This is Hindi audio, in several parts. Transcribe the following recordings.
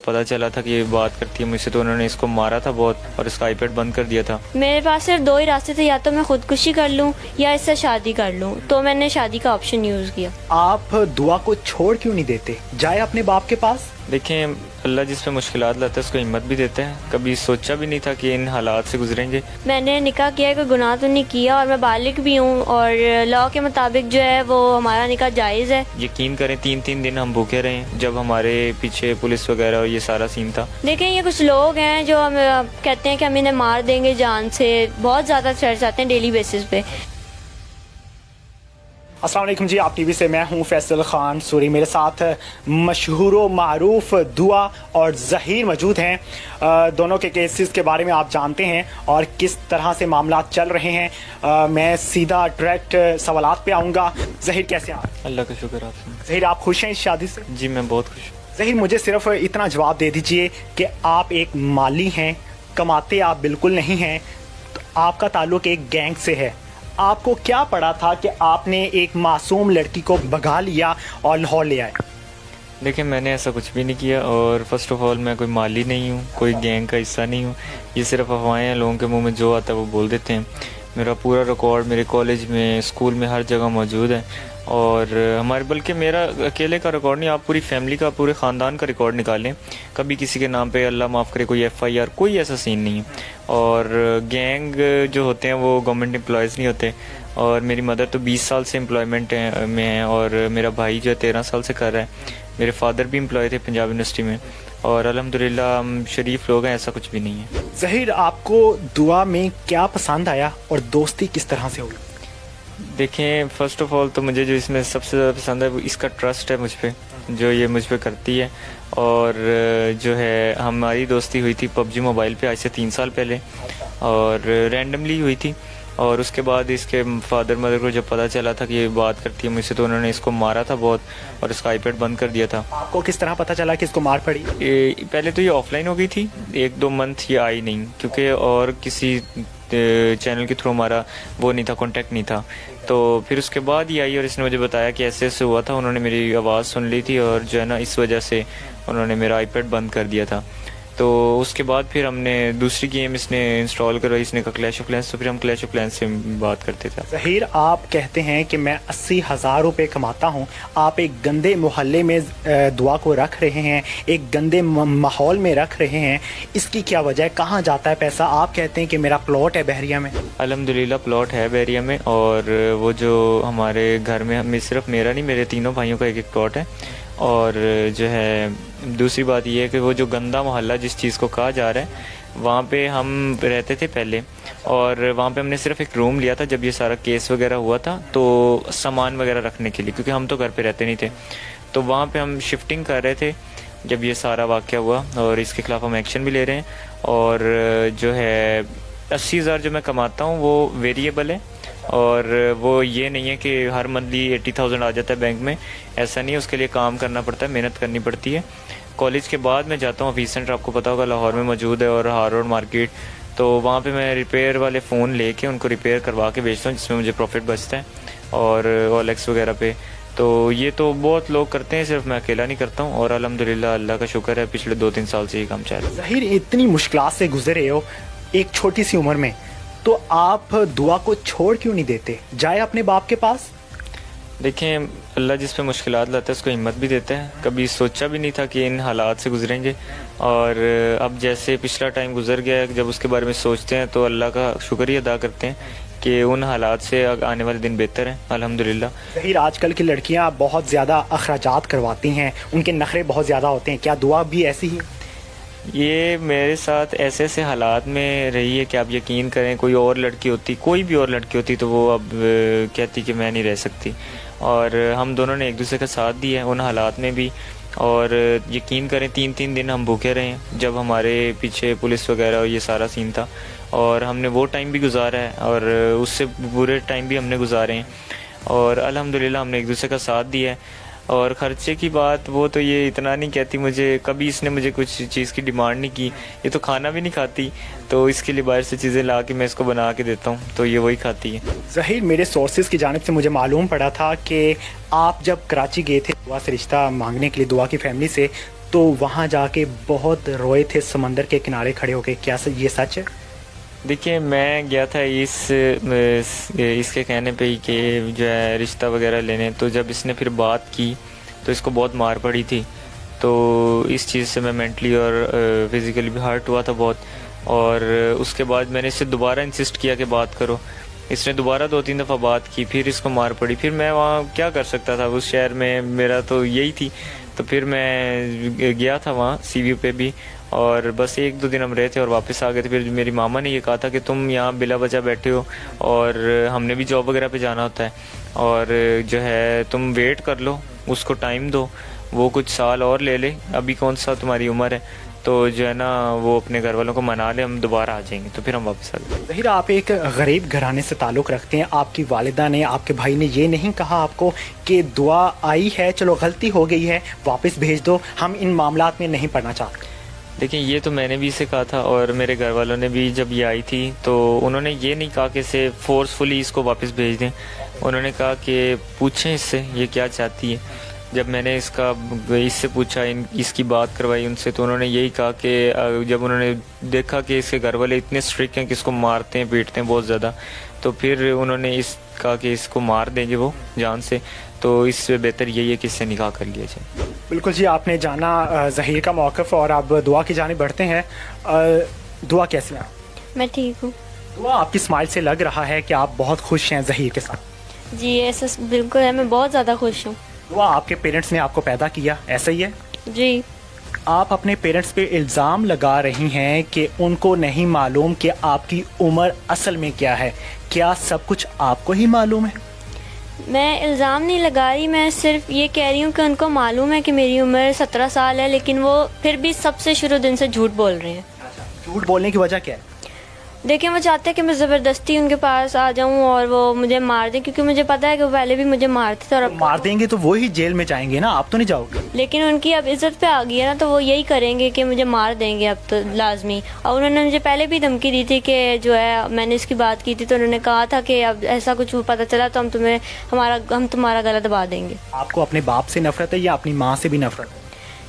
पता चला था कि ये बात करती है मुझसे, तो उन्होंने इसको मारा था बहुत और इसका आईपैड बंद कर दिया था। मेरे पास सिर्फ दो ही रास्ते थे, या तो मैं खुदकुशी कर लूँ या इससे शादी कर लूँ, तो मैंने शादी का ऑप्शन यूज़ किया। आप दुआ को छोड़ क्यों नहीं देते, जाए अपने बाप के पास? देखें, अल्लाह जिस पे मुश्किलात लाता है उसको हिम्मत भी देते हैं। कभी सोचा भी नहीं था कि इन हालात से गुजरेंगे। मैंने निकाह किया है, कोई गुनाह तो नहीं किया, और मैं बालिग भी हूँ, और लॉ के मुताबिक जो है वो हमारा निकाह जायज़ है। यकीन करें 3-3 दिन हम भूखे रहे जब हमारे पीछे पुलिस वगैरह और ये सारा सीन था। देखें, ये कुछ लोग हैं जो हम कहते हैं कि हम इन्हें मार देंगे जान से, बहुत ज़्यादा थ्रेट्स आते हैं डेली बेसिस पे। अस्सलाम वालेकुम जी, आप टीवी से मैं हूं फैसल खान सूरी। मेरे साथ मशहूर व मारूफ दुआ और ज़हीर मौजूद हैं। दोनों के केसेस के बारे में आप जानते हैं और किस तरह से मामला चल रहे हैं। मैं सीधा डायरेक्ट सवालात पे आऊँगा। ज़हीर, कैसे हैं आप? अल्लाह का शुक्र। आप ज़हीर, आप खुश हैं इस शादी से? जी मैं बहुत खुश हूँ। ज़हीर, मुझे सिर्फ इतना जवाब दे दीजिए कि आप एक माली हैं, कमाते आप बिल्कुल नहीं हैं, तो आपका ताल्लुक़ एक गैंग से है। आपको क्या पड़ा था कि आपने एक मासूम लड़की को भगा लिया और लाहौर ले आए? देखिए, मैंने ऐसा कुछ भी नहीं किया, और फर्स्ट ऑफ ऑल मैं कोई माली नहीं हूँ, कोई गैंग का हिस्सा नहीं हूँ। ये सिर्फ अफवाहें हैं, लोगों के मुंह में जो आता है वो बोल देते हैं। मेरा पूरा रिकॉर्ड मेरे कॉलेज में, स्कूल में, हर जगह मौजूद है। और हमारे, बल्कि मेरा अकेले का रिकॉर्ड नहीं, आप पूरी फैमिली का, पूरे ख़ानदान का रिकॉर्ड निकालें। कभी किसी के नाम पे अल्लाह माफ़ करे कोई FIR, कोई ऐसा सीन नहीं है। और गैंग जो होते हैं वो गवर्नमेंट एम्प्लॉयज़ नहीं होते। और मेरी मदर तो 20 साल से एम्प्लॉयमेंट में है, और मेरा भाई जो है 13 साल से कर रहा है। मेरे फादर भी एम्प्लॉय थे पंजाब यूनिवर्सिटी में, और अल्हम्दुलिल्लाह हम शरीफ लोग हैं, ऐसा कुछ भी नहीं है। ज़हीर, आपको दुआ में क्या पसंद आया और दोस्ती किस तरह से हुई? देखें, फ़र्स्ट ऑफ ऑल तो मुझे जो इसमें सबसे ज़्यादा पसंद है वो इसका ट्रस्ट है मुझ पे, जो ये मुझ पे करती है। और जो है हमारी दोस्ती हुई थी PUBG मोबाइल पे आज से 3 साल पहले, और रैंडमली हुई थी। और उसके बाद इसके फादर मदर को जब पता चला था कि ये बात करती है मुझसे, तो उन्होंने इसको मारा था बहुत और इसका आईपैड बंद कर दिया था। आपको किस तरह पता चला कि इसको मार पड़ी? पहले तो ये ऑफलाइन हो गई थी, 1-2 मंथ ये आई नहीं, क्योंकि और किसी चैनल के थ्रू हमारा वो नहीं था, कांटेक्ट नहीं था। तो फिर उसके बाद ये आई और इसने मुझे बताया कि ऐसे ऐसे हुआ था। उन्होंने मेरी आवाज़ सुन ली थी और जो है ना, इस वजह से उन्होंने मेरा आईपैड बंद कर दिया था। तो उसके बाद फिर हमने दूसरी गेम इसने इंस्टॉल करवाई, इसने कहा क्लैश ऑफ क्लैंस, तो फिर हम क्लैश ऑफ क्लैंस से बात करते थे। ज़हीर, आप कहते हैं कि मैं 80,000 रुपये कमाता हूँ, आप एक गंदे मोहल्ले में दुआ को रख रहे हैं, एक गंदे माहौल में रख रहे हैं, इसकी क्या वजह है? कहाँ जाता है पैसा? आप कहते हैं कि मेरा प्लॉट है बहरिया में। अल्हम्दुलिल्लाह प्लॉट है बहरिया में, और वो जो हमारे घर में सिर्फ मेरा नहीं, मेरे तीनों भाइयों का एक एक प्लॉट है। और जो है दूसरी बात ये है कि वो जो गंदा मोहल्ला जिस चीज़ को कहा जा रहा है, वहाँ पे हम रहते थे पहले, और वहाँ पे हमने सिर्फ एक रूम लिया था जब ये सारा केस वगैरह हुआ था, तो सामान वगैरह रखने के लिए, क्योंकि हम तो घर पे रहते नहीं थे। तो वहाँ पे हम शिफ्टिंग कर रहे थे जब ये सारा वाक़या हुआ, और इसके ख़िलाफ़ हम एक्शन भी ले रहे हैं। और जो है 80,000 जो मैं कमाता हूँ वो वेरिएबल है, और वो ये नहीं है कि हर मंथली 80,000 आ जाता है बैंक में, ऐसा नहीं है। उसके लिए काम करना पड़ता है, मेहनत करनी पड़ती है। कॉलेज के बाद मैं जाता हूँ ऑफिस सेंटर, आपको पता होगा लाहौर में मौजूद है, और हार्वर्ड मार्केट, तो वहाँ पे मैं रिपेयर वाले फ़ोन लेके उनको रिपेयर करवा के बेचता हूँ, जिसमें मुझे प्रॉफिट बचता है, और OLX वगैरह पे। तो ये तो बहुत लोग करते हैं, सिर्फ मैं अकेला नहीं करता हूँ, और अल्हम्दुलिल्लाह अल्लाह का शुक्र है पिछले 2-3 साल से ये काम चल रहा है। ज़हीर, इतनी मुश्किलात से गुजरे हो एक छोटी सी उम्र में, तो आप दुआ को छोड़ क्यों नहीं देते, जाए अपने बाप के पास? देखें, अल्लाह जिस पे मुश्किलात लाता है उसको हिम्मत भी देता है। कभी सोचा भी नहीं था कि इन हालात से गुजरेंगे, और अब जैसे पिछला टाइम गुजर गया है, जब उसके बारे में सोचते हैं तो अल्लाह का शुक्रिया अदा करते हैं कि उन हालात से आने वाले दिन बेहतर हैं अल्हम्दुलिल्लाह। ज़हीर, आजकल की लड़कियां बहुत ज़्यादा अखराजात करवाती हैं, उनके नखरे बहुत ज़्यादा होते हैं, क्या दुआ भी ऐसी ही? ये मेरे साथ ऐसे ऐसे हालात में रही है कि आप यकीन करें, कोई और लड़की होती, कोई भी और लड़की होती, तो वो अब कहती कि मैं नहीं रह सकती। और हम दोनों ने एक दूसरे का साथ दिया है उन हालात में भी, और यकीन करें 3-3 दिन हम भूखे रहे हैं जब हमारे पीछे पुलिस वगैरह और ये सारा सीन था, और हमने वो टाइम भी गुजारा है, और उससे बुरे टाइम भी हमने गुजारे हैं, और अल्हम्दुलिल्लाह हमने एक दूसरे का साथ दिया है। और ख़र्चे की बात, वो तो ये इतना नहीं कहती मुझे, कभी इसने मुझे कुछ चीज़ की डिमांड नहीं की। ये तो खाना भी नहीं खाती, तो इसके लिए बाहर से चीज़ें ला के मैं इसको बना के देता हूँ, तो ये वही खाती है। ज़हीर, मेरे सोर्सेज की जानिब से मुझे मालूम पड़ा था कि आप जब कराची गए थे दुआ से रिश्ता मांगने के लिए, दुआ की फैमिली से, तो वहाँ जाके बहुत रोए थे समंदर के किनारे खड़े होके, क्या ये सच है? देखिए, मैं गया था इसके कहने पे ही कि जो है रिश्ता वगैरह लेने, तो जब इसने फिर बात की तो इसको बहुत मार पड़ी थी। तो इस चीज़ से मैं मेंटली और फिज़िकली भी हर्ट हुआ था बहुत। और उसके बाद मैंने इससे दोबारा इंसिस्ट किया कि बात करो। इसने दोबारा 2-3 दफ़ा बात की, फिर इसको मार पड़ी। फिर मैं वहाँ क्या कर सकता था, उस शहर में मेरा तो यही थी। तो फिर मैं गया था वहाँ सीवी पे भी, और बस 1-2 दिन हम रहे थे और वापस आ गए थे। फिर मेरी मामा ने ये कहा था कि तुम यहाँ बिला वजह बैठे हो और हमने भी जॉब वगैरह पे जाना होता है, और जो है तुम वेट कर लो, उसको टाइम दो, वो कुछ साल और ले ले, अभी कौन सा तुम्हारी उम्र है, तो जो है ना वो अपने घर वालों को मना ले, हम दोबारा आ जाएंगे। तो फिर हम वापस आ गए। ज़हीर, आप एक गरीब घराने से ताल्लुक़ रखते हैं। आपकी वालिदा ने, आपके भाई ने ये नहीं कहा आपको कि दुआ आई है, चलो गलती हो गई है, वापस भेज दो, हम इन मामलात में नहीं पड़ना चाहते? देखिए, ये तो मैंने भी इसे कहा था, और मेरे घर वालों ने भी जब ये आई थी तो उन्होंने ये नहीं कहा कि इसे फोर्सफुली इसको वापस भेज दें। उन्होंने कहा कि पूछें इससे ये क्या चाहती है। जब मैंने इससे पूछा, इसकी बात करवाई उनसे, तो उन्होंने यही कहा कि जब उन्होंने देखा कि इसके घर वाले इतने स्ट्रिक्ट हैं कि इसको मारते हैं, पीटते हैं बहुत ज़्यादा, तो फिर उन्होंने कहा कि इसको मार देंगे वो जान से, तो इससे बेहतर यही है कि इससे निकाह कर लिया जाए। बिल्कुल जी, आपने जाना ज़हीर का मौक़िफ़, और आप दुआ की जानिब बढ़ते हैं। दुआ कैसी हैं? मैं ठीक हूँ। दुआ, आपकी स्माइल से लग रहा है कि आप बहुत खुश हैं ज़हीर के साथ। जी ऐसा बिल्कुल है, मैं बहुत ज़्यादा खुश हूँ। दुआ, आपके पेरेंट्स ने आपको पैदा किया, ऐसा ही है? जी। आप अपने पेरेंट्स पे इल्ज़ाम लगा रही हैं कि उनको नहीं मालूम कि आपकी उम्र असल में क्या है, क्या सब कुछ आपको ही मालूम है? मैं इल्ज़ाम नहीं लगा रही, मैं सिर्फ ये कह रही हूँ कि उनको मालूम है कि मेरी उम्र 17 साल है, लेकिन वो फिर भी सबसे शुरू दिन से झूठ बोल रहे हैं। झूठ बोलने की वजह क्या है? देखिए, वो चाहते हैं कि मैं ज़बरदस्ती उनके पास आ जाऊं और वो मुझे मार दें, क्योंकि मुझे पता है कि वो पहले भी मुझे मारते थे। और अब मार देंगे तो वो ही जेल में जाएंगे ना, आप तो नहीं जाओगे? लेकिन उनकी अब इज्जत पे आ गई है ना, तो वो यही करेंगे कि मुझे मार देंगे अब तो लाजमी। और उन्होंने मुझे पहले भी धमकी दी थी कि जो है, मैंने इसकी बात की थी तो उन्होंने कहा था कि अब ऐसा कुछ पता चला तो हम तुम्हारा गला दबा देंगे। आपको अपने बाप से नफरत है या अपनी माँ से भी नफरत है?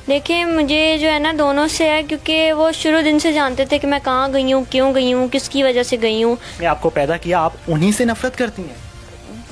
देखिए, मुझे जो है ना दोनों से है, क्योंकि वो शुरू दिन से जानते थे कि मैं कहाँ गई हूँ, क्यों गई हूँ, किसकी वजह से गई हूँ। मैं आपको पैदा किया, आप उन्हीं से नफरत करती हैं?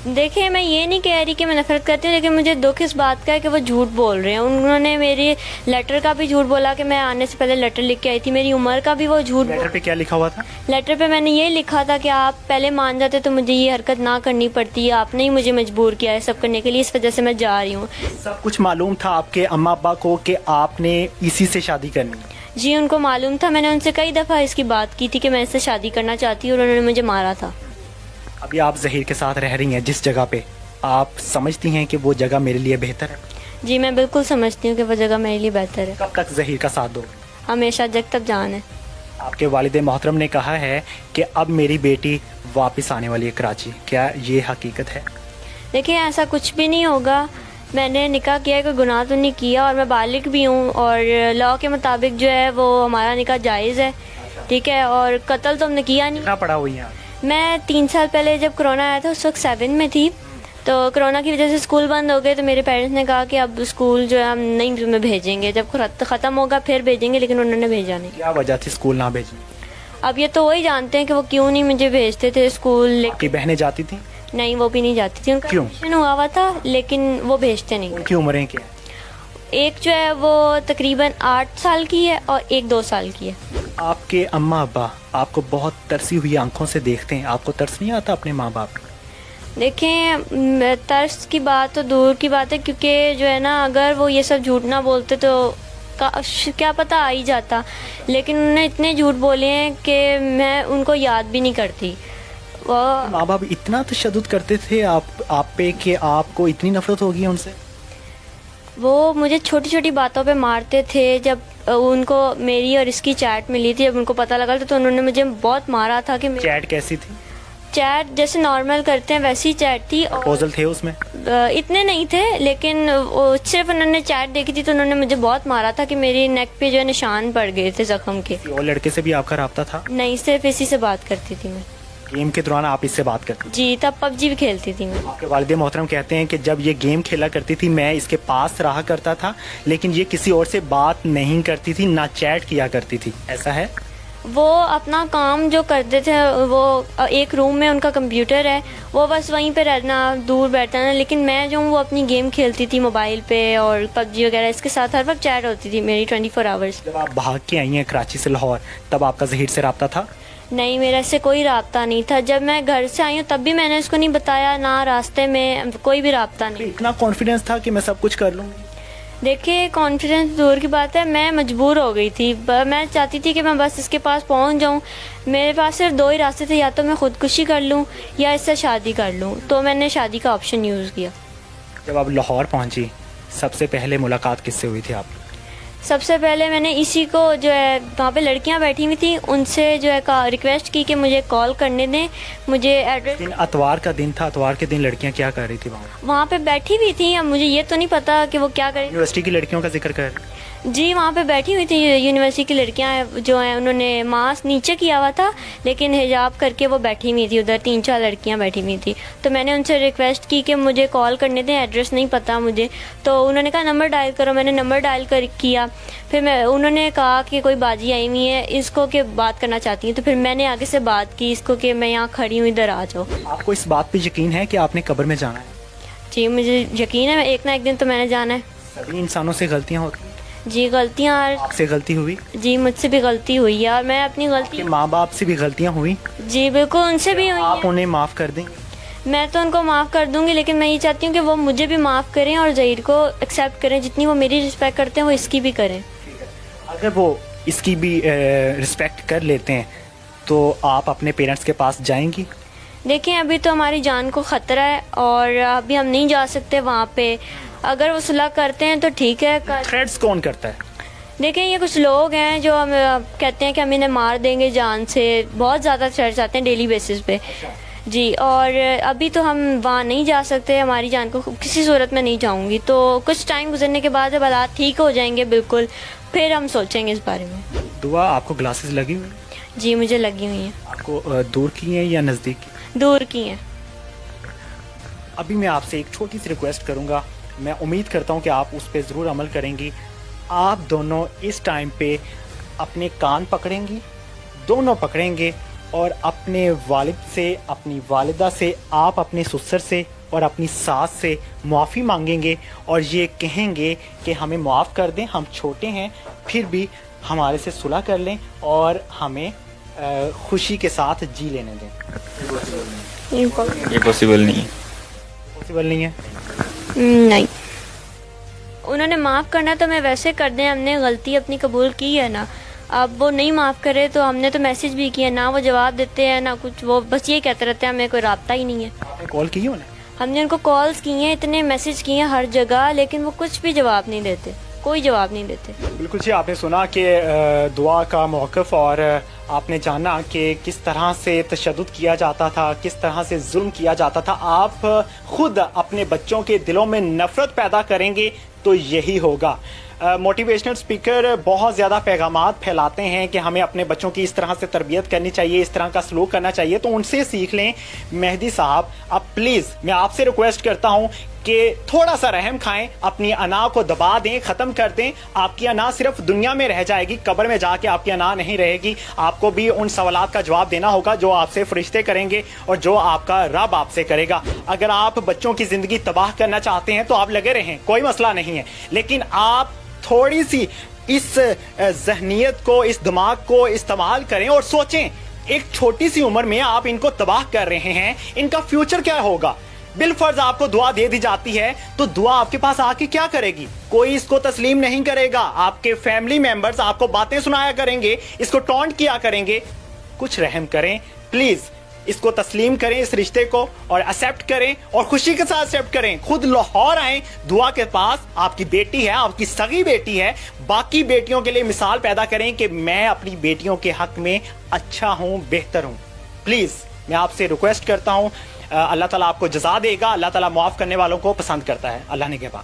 देखिए, मैं ये नहीं कह रही कि मैं नफरत करती हूँ, लेकिन मुझे दुख इस बात का है कि वो झूठ बोल रहे हैं। उन्होंने मेरी लेटर का भी झूठ बोला कि मैं आने से पहले लेटर लिख के आई थी, मेरी उम्र का भी वो झूठ। लेटर पे क्या लिखा हुआ था? लेटर पे मैंने ये लिखा था कि आप पहले मान जाते तो मुझे ये हरकत ना करनी पड़ती, आपने ही मुझे मजबूर किया है सब करने के लिए, इस वजह से मैं जा रही हूँ। सब कुछ मालूम था आपके अम्मा अब्बा को कि आपने इसी से शादी करनी है? जी, उनको मालूम था। मैंने उनसे कई दफ़ा इसकी बात की थी कि मैं इससे शादी करना चाहती हूँ, और उन्होंने मुझे मारा था। अभी आप ज़हीर के साथ रह रही हैं जिस जगह पे, आप समझती हैं कि वो जगह मेरे लिए बेहतर है? जी, मैं बिल्कुल समझती हूँ कि वो जगह मेरे लिए बेहतर है। कब तक ज़हीर का साथ दोगे? हमेशा, जब तक जान है। आपके वालिद मोहतरम ने कहा है कि अब मेरी बेटी वापस आने वाली है कराची, क्या ये हकीकत है? देखिए, ऐसा कुछ भी नहीं होगा। मैंने निकाह किया है, कोई गुनाह तो नहीं किया, और मैं बालिग भी हूँ, और लॉ के मुताबिक जो है वो हमारा निकाह जायज़ है, ठीक है। और कत्ल तो हमने किया नहीं। कितना पढ़ा हुई हैं? मैं 3 साल पहले जब कोरोना आया था उस वक्त 7 में थी, तो कोरोना की वजह से स्कूल बंद हो गए, तो मेरे पेरेंट्स ने कहा कि अब स्कूल जो है हम नहीं तुम्हें भेजेंगे, जब ख़त्म होगा फिर भेजेंगे, लेकिन उन्होंने भेजा नहीं। क्या वजह थी स्कूल ना भेजने? अब ये तो वही जानते हैं कि वो क्यों नहीं मुझे भेजते थे स्कूल। आपकी बहनें जाती थी? नहीं, वो भी नहीं जाती थी, उनका एडमिशन हुआ हुआ था, लेकिन वो भेजते नहीं। उनकी उम्रें क्या? एक जो है वो तकरीबन 8 साल की है और एक 2 साल की है। आपके अम्मा अब्बा आपको बहुत तरसी हुई आंखों से देखते हैं, आपको तरस नहीं आता अपने माँ बाप? देखें, तरस की बात तो दूर की बात है, क्योंकि जो है ना, अगर वो ये सब झूठ ना बोलते तो क्या पता आ ही जाता, लेकिन उन्होंने इतने झूठ बोले हैं कि मैं उनको याद भी नहीं करती। माँ बाप इतना तशद्दुद करते थे आप पे कि आपको इतनी नफरत होगी उनसे? वो मुझे छोटी छोटी बातों पे मारते थे। जब उनको मेरी और इसकी चैट मिली थी, जब उनको पता लगा तो उन्होंने मुझे बहुत मारा था। कि चैट कैसी थी? चैट जैसे नॉर्मल करते हैं वैसी चैट थी। प्रपोजल थे उसमें? इतने नहीं थे, लेकिन सिर्फ उन्होंने चैट देखी थी तो उन्होंने मुझे बहुत मारा था कि मेरी नेक पे जो है निशान पड़ गए थे जख्म के। और लड़के से भी आपका राब्ता था? नहीं, सिर्फ इसी से बात करती थी मैं। गेम के दौरान आप इससे बात करती? जी, तब पबजी भी खेलती थी मैं। आपके वालिद मोहतरम कहते हैं कि जब ये गेम खेला करती थी मैं इसके पास रहा करता था, लेकिन ये किसी और से बात नहीं करती थी, ना चैट किया करती थी, ऐसा है? वो अपना काम जो करते थे, वो एक रूम में उनका कंप्यूटर है, वो बस वहीं पे रहना, दूर बैठना, लेकिन मैं जो हूँ वो अपनी गेम खेलती थी मोबाइल पे और पबजी वगैरह, इसके साथ हर वक्त चैट होती थी मेरी 24 आवर्स। जब आप भाग के आई हैं कराची से लाहौर, तब आपका ज़हीर से रब्ता था? नहीं, मेरा इससे कोई राब्ता नहीं था। जब मैं घर से आई हूँ तब भी मैंने उसको नहीं बताया, ना रास्ते में कोई भी राब्ता नहीं। इतना कॉन्फिडेंस था कि मैं सब कुछ कर लूँगी? देखिए, कॉन्फिडेंस दूर की बात है, मैं मजबूर हो गई थी। मैं चाहती थी कि मैं बस इसके पास पहुंच जाऊं। मेरे पास सिर्फ 2 ही रास्ते थे, या तो मैं खुदकुशी कर लूं या इससे शादी कर लूं। तो मैंने शादी का ऑप्शन यूज़ किया। जब आप लाहौर पहुंची, सबसे पहले मुलाकात किससे हुई थी आपकी? सबसे पहले मैंने इसी को जो है, वहाँ पे लड़कियाँ बैठी हुई थी, उनसे जो है रिक्वेस्ट की कि मुझे कॉल करने दें, मुझे एड्रेस। अतवार का दिन था, अतवार के दिन लड़कियाँ क्या कर रही थी वहाँ पे बैठी हुई थी? अब मुझे ये तो नहीं पता कि वो क्या कर रही। यूनिवर्सिटी की लड़कियों का जिक्र कर? जी, वहाँ पे बैठी हुई थी यूनिवर्सिटी की लड़कियाँ जो हैं, उन्होंने मास्क नीचे किया हुआ था लेकिन हिजाब करके वो बैठी हुई थी। उधर 3-4 लड़कियाँ बैठी हुई थी। तो मैंने उनसे रिक्वेस्ट की कि मुझे कॉल करने दें, एड्रेस नहीं पता मुझे। तो उन्होंने कहा नंबर डायल करो। मैंने नंबर डायल किया। फिर उन्होंने कहा कि कोई बाजी आई हुई है इसको कि बात करना चाहती है। तो फिर मैंने आगे से बात की इसको कि मैं यहाँ खड़ी हूँ, इधर आ जाओ। आपको इस बात पर यकीन है कि आपने कब्र में जाना है? जी, मुझे यकीन है, एक ना एक दिन तो मैंने जाना है। सभी इंसानों से गलतियाँ होती हैं? जी, गलतियाँ। आपसे गलती हुई? जी, मुझसे भी गलती हुई है और मैं अपनी गलती। माँ बाप से भी गलतियाँ हुई? जी बिल्कुल, उनसे भी हुई। आप उन्हें माफ़ कर देंगे? मैं तो उनको माफ़ कर दूंगी, लेकिन मैं ये चाहती हूँ कि वो मुझे भी माफ़ करें और ज़हीर को एक्सेप्ट करें। जितनी वो मेरी रिस्पेक्ट करते हैं वो इसकी भी करें। अगर वो इसकी भी रिस्पेक्ट कर लेते हैं तो आप अपने पेरेंट्स के पास जाएंगी? देखिए, अभी तो हमारी जान को ख़तरा है और अभी हम नहीं जा सकते वहाँ पे। अगर वो सुलह करते हैं तो ठीक है। थ्रेट्स कौन करता है? देखिए, ये कुछ लोग हैं जो हम कहते हैं कि हम इन्हें मार देंगे जान से। बहुत ज़्यादा थ्रेट्स आते हैं डेली बेसिस पे। जी, और अभी तो हम वहाँ नहीं जा सकते। हमारी जान को किसी सूरत में नहीं जाऊँगी। तो कुछ टाइम गुजरने के बाद जब हालात ठीक हो जाएंगे बिल्कुल, फिर हम सोचेंगे इस बारे में। दुआ, आपको ग्लासेस लगी हुई? जी, मुझे लगी हुई हैं। आपको दूर की हैं या नज़दीक की? दूर की हैं। अभी मैं आपसे एक छोटी सी रिक्वेस्ट करूँगा, मैं उम्मीद करता हूँ कि आप उस पर ज़रूर अमल करेंगी। आप दोनों इस टाइम पे अपने कान पकड़ेंगी, दोनों पकड़ेंगे और अपने वालिद से, अपनी वालिदा से, आप अपने ससुर से और अपनी सास से माफ़ी मांगेंगे और ये कहेंगे कि हमें माफ़ कर दें, हम छोटे हैं, फिर भी हमारे से सुलह कर लें और हमें खुशी के साथ जी लेने दें। ये पॉसिबल नहीं है। पॉसिबल नहीं है? नहीं, उन्होंने माफ़ करना तो मैं वैसे कर दें। हमने गलती अपनी कबूल की है ना, अब वो नहीं माफ़ करे तो हमने तो मैसेज भी किया, ना वो जवाब देते हैं ना कुछ। वो बस ये कहते रहते हैं हमें कोई राब्ता ही नहीं है। आपने कॉल की उन्हें? हमने उनको कॉल्स की हैं, इतने मैसेज किए हैं हर जगह, लेकिन वो कुछ भी जवाब नहीं देते, कोई जवाब नहीं देते। बिल्कुल जी, आपने सुना कि दुआ का मौक़िफ़ और आपने जाना कि किस तरह से तशद्दुद किया जाता था, किस तरह से जुल्म किया जाता था। आप खुद अपने बच्चों के दिलों में नफ़रत पैदा करेंगे तो यही होगा। मोटिवेशनल स्पीकर बहुत ज़्यादा पैगामात फैलाते हैं कि हमें अपने बच्चों की इस तरह से तरबियत करनी चाहिए, इस तरह का सलूक करना चाहिए, तो उनसे सीख लें। मेहदी साहब, अब प्लीज़ मैं आपसे रिक्वेस्ट करता हूं कि थोड़ा सा रहम खाएं, अपनी अना को दबा दें, ख़त्म कर दें। आपकी अना सिर्फ दुनिया में रह जाएगी, कब्र में जाके आपकी अना नहीं रहेगी। आपको भी उन सवालात का जवाब देना होगा जो आपसे फरिश्ते करेंगे और जो आपका रब आपसे करेगा। अगर आप बच्चों की ज़िंदगी तबाह करना चाहते हैं तो आप लगे रहें, कोई मसला नहीं है, लेकिन आप थोड़ी सी इस जहनीत को, इस दिमाग को इस्तेमाल करें और सोचें, एक छोटी सी उम्र में आप इनको तबाह कर रहे हैं, इनका फ्यूचर क्या होगा। बिलफर्ज आपको दुआ दे दी जाती है तो दुआ आपके पास आके क्या करेगी? कोई इसको तस्लीम नहीं करेगा। आपके फैमिली मेंबर्स आपको बातें सुनाया करेंगे, इसको टॉन्ट किया करेंगे। कुछ रहम करें प्लीज, इसको तस्लीम करें, इस रिश्ते को, और एक्सेप्ट करें और खुशी के साथ एक्सेप्ट करें। खुद लाहौर आए दुआ के पास, आपकी बेटी है, आपकी सगी बेटी है, बाकी बेटियों के लिए मिसाल पैदा करें कि मैं अपनी बेटियों के हक में अच्छा हूं, बेहतर हूं। प्लीज मैं आपसे रिक्वेस्ट करता हूं, अल्लाह ताला आपको जज़ा देगा, अल्लाह ताला माफ़ करने वालों को पसंद करता है। अल्लाह ने के बाद